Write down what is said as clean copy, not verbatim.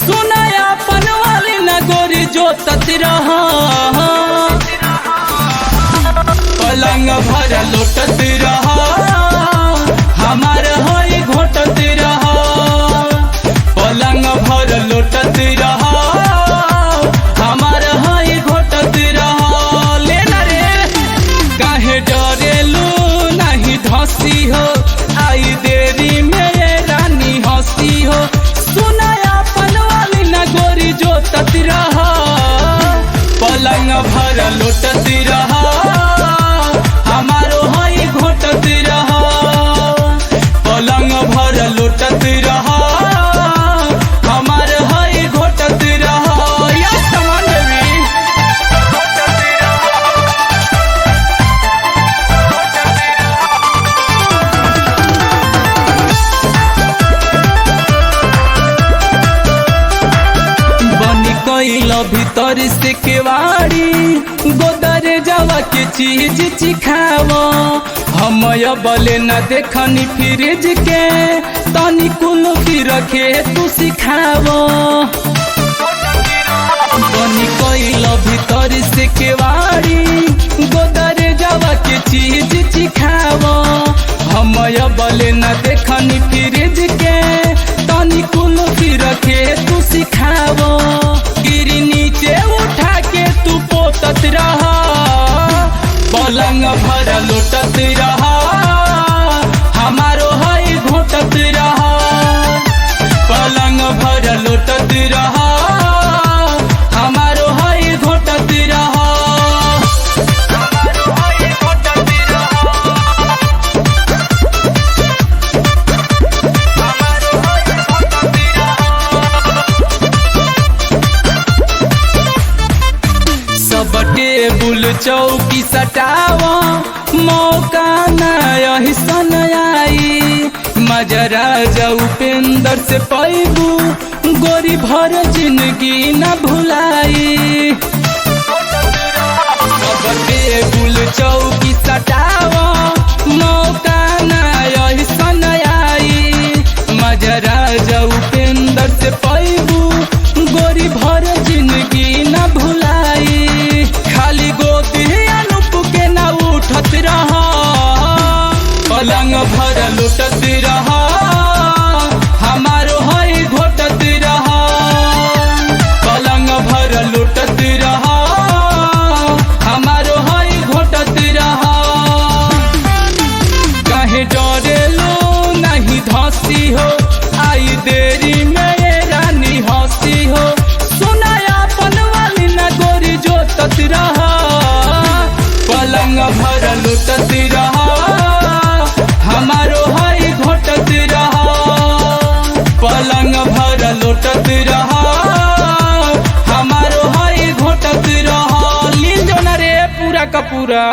सुनाया अपन वाली न गोरी जो तत रहा पलंग भर लुटत रहा हमार होई घोटत रहा पलंग भर लुटत रहा हमार होई घोटत रहा लेना रे काहे डरेलू नहीं धसी हो आई देरी में रानी हंसी हो सुनाया अपन वाली न गोरी जो तत रहा पलंग भर लुटत रहा हमारो हई घोटत रहा पलंग भर लुटत रहा हमार हई घोटत रहा या समान भी बनी कइल भीतर से केवाड़ी गोदर जावा के चीज चिखाव हम बले न देखनी फ्रिज के तनी कुल की रखे तू सिखाव बनी कइल भीतर से केवाड़ी गोदर जावा के चीज चिखाव हम बले न देखनी फ्रिज के तनी कुल की रखे तू सिखाव गिरी नीचे उठा के तू पोतत रहा पलंग भर लुटत रहा हमारो हई घोटत रहा पलंग भर लुटत रहा हमारो हई घोटत रहा सब टेबुल चौकी सटावा मौका नही सन आई मजरा जाऊ पेंदर से पैबू गोरी भर जिंदगी न भुलाई सब टेबुल चौकी सटावा मौका नही सन आई मजरा जाऊ पेंदर से पैबू गोरी भर जिंदगी न भुलाई खाली गोदी अनुप के न उठत रहा पलंग भर लुटत रहा हमारो हई घोटत रहा पलंग भर लुटत रहा हमारो हई घोटत रहा काहे डरेलू नहीं धसी हो आई देरी में रानी हंसी हो सुनाया अपन वाली न गोरी जो तत रहा पलंग भर लुटत रहा हमारो हई घोटत रहा पलंग भर लुटत रहा हमारो हई घोटत रहा लील जो न रे पूरा का पूरा।